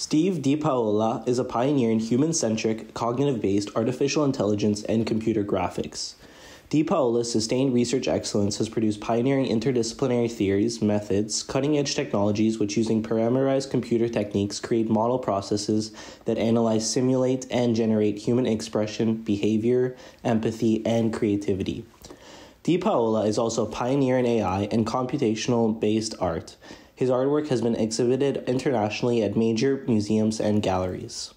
Steve DiPaola is a pioneer in human-centric, cognitive-based artificial intelligence and computer graphics. DiPaola's sustained research excellence has produced pioneering interdisciplinary theories, methods, cutting-edge technologies which using parameterized computer techniques create model processes that analyze, simulate, and generate human expression, behavior, empathy, and creativity. DiPaola is also a pioneer in AI and computational-based art. His artwork has been exhibited internationally at major museums and galleries.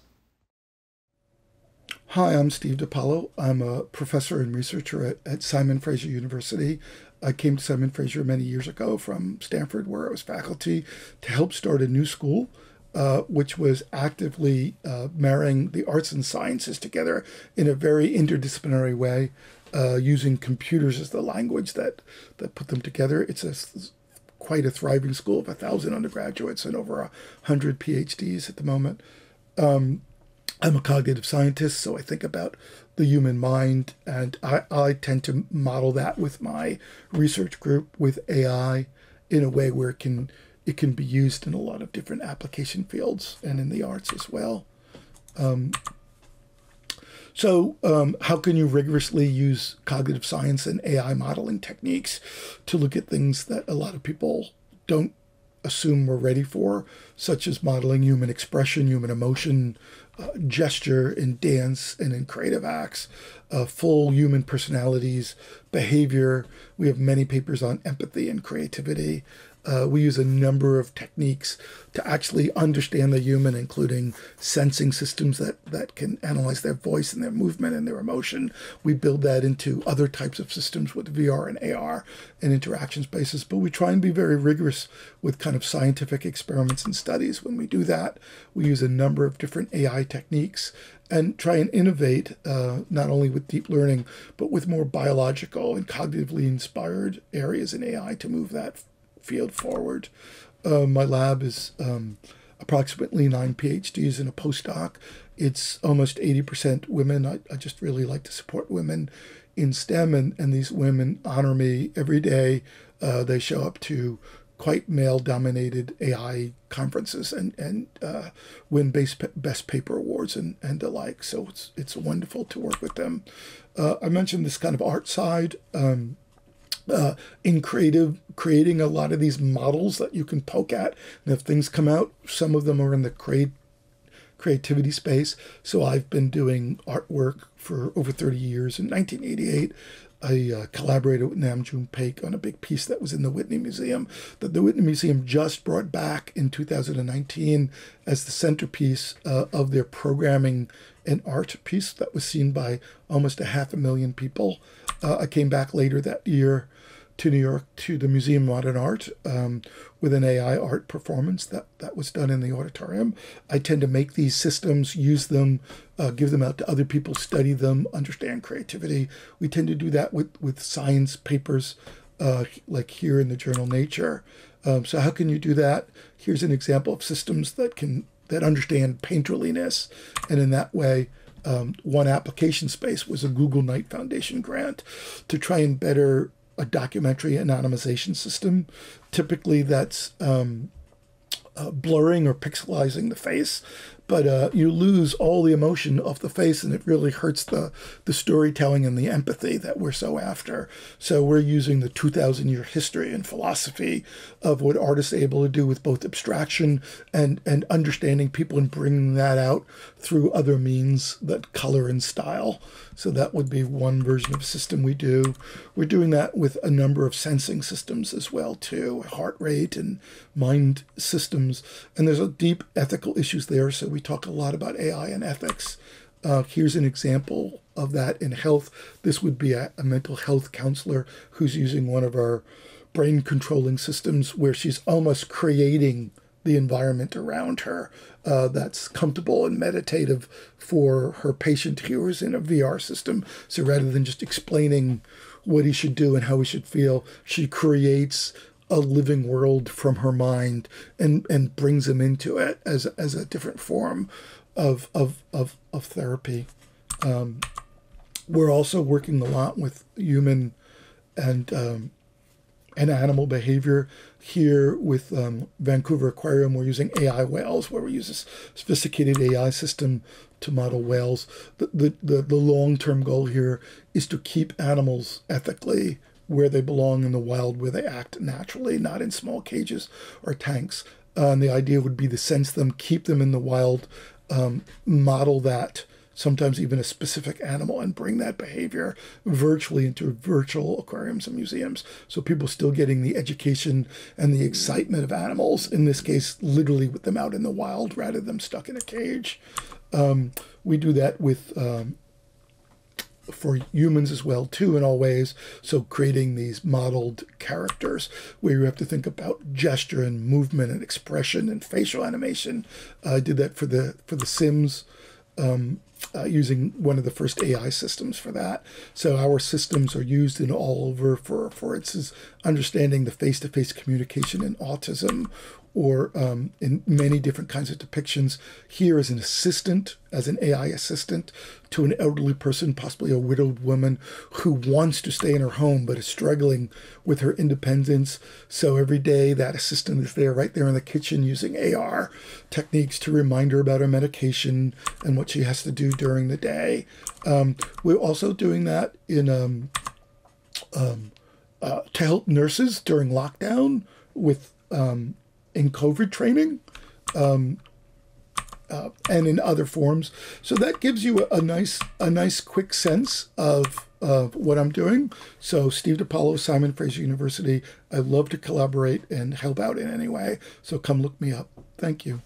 Hi, I'm Steve DiPaola. I'm a professor and researcher at Simon Fraser University. I came to Simon Fraser many years ago from Stanford, where I was faculty, to help start a new school, which was actively marrying the arts and sciences together in a very interdisciplinary way, using computers as the language that put them together. It's quite a thriving school of 1,000 undergraduates and over 100 PhDs at the moment. I'm a cognitive scientist, so I think about the human mind, and I tend to model that with my research group with AI in a way where it can be used in a lot of different application fields and in the arts as well. How can you rigorously use cognitive science and AI modeling techniques to look at things that a lot of people don't assume we're ready for, such as modeling human expression, human emotion, gesture in dance and in creative acts, full human personalities, behavior. We have many papers on empathy and creativity. We use a number of techniques to actually understand the human, including sensing systems that can analyze their voice and their movement and their emotion. We build that into other types of systems with VR and AR and interaction spaces, but we try and be very rigorous with kind of scientific experiments and studies. When we do that, we use a number of different AI techniques and try and innovate, not only with deep learning, but with more biological and cognitively inspired areas in AI to move that field forward. My lab is approximately 9 PhDs and a postdoc. It's almost 80% women. I just really like to support women in STEM, and these women honor me every day. They show up to quite male-dominated AI conferences and win best paper awards and the like. So it's wonderful to work with them. I mentioned this kind of art side. In creating a lot of these models that you can poke at, and if things come out, some of them are in the creativity space. So I've been doing artwork for over 30 years. In 1988, I collaborated with Nam June Paik on a big piece that was in the Whitney Museum, that the Whitney Museum just brought back in 2019 as the centerpiece of their programming and art piece that was seen by almost 500,000 people. I came back later that year to New York to the Museum of Modern Art with an AI art performance that was done in the auditorium. I tend to make these systems, use them, give them out to other people, study them, understand creativity. We tend to do that with science papers like here in the journal Nature. So how can you do that? Here's an example of systems that understand painterliness, and in that way, one application space was a Google Knight Foundation grant to try and better a documentary anonymization system. Typically that's blurring or pixelizing the face, but you lose all the emotion of the face, and it really hurts the storytelling and the empathy that we're so after. So we're using the 2,000-year history and philosophy of what artists are able to do with both abstraction and understanding people and bringing that out through other means, that color and style. So that would be one version of a system we do. We're doing that with a number of sensing systems as well, too, heart rate and mind systems. And there's a deep ethical issues there, so we talk a lot about AI and ethics. Here's an example of that in health. This would be a mental health counselor who's using one of our brain controlling systems where she's almost creating the environment around her that's comfortable and meditative for her patient who is in a VR system. So rather than just explaining what he should do and how he should feel, she creates a living world from her mind and brings him into it as a different form of therapy. We're also working a lot with human and and animal behavior. Here with Vancouver Aquarium, we're using AI whales, where we use this sophisticated AI system to model whales. The long-term goal here is to keep animals ethically where they belong in the wild, where they act naturally, not in small cages or tanks. And the idea would be to sense them, keep them in the wild, model that, sometimes even a specific animal, and bring that behavior virtually into virtual aquariums and museums. So people still getting the education and the excitement of animals, in this case, literally with them out in the wild rather than stuck in a cage. We do that with for humans as well, too, in all ways. So creating these modeled characters where you have to think about gesture and movement and expression and facial animation. I did that for the Sims, using one of the first AI systems for that. So our systems are used in all over for instance, understanding the face-to-face communication in autism, or in many different kinds of depictions. Here as an assistant, as an AI assistant to an elderly person, possibly a widowed woman who wants to stay in her home but is struggling with her independence. So every day that assistant is there, right there in the kitchen, using AR techniques to remind her about her medication and what she has to do during the day. We're also doing that in to help nurses during lockdown with in COVID training, and in other forms. So that gives you a nice quick sense of what I'm doing. So Steve DiPaola, Simon Fraser University. I love to collaborate and help out in any way. So come look me up. Thank you.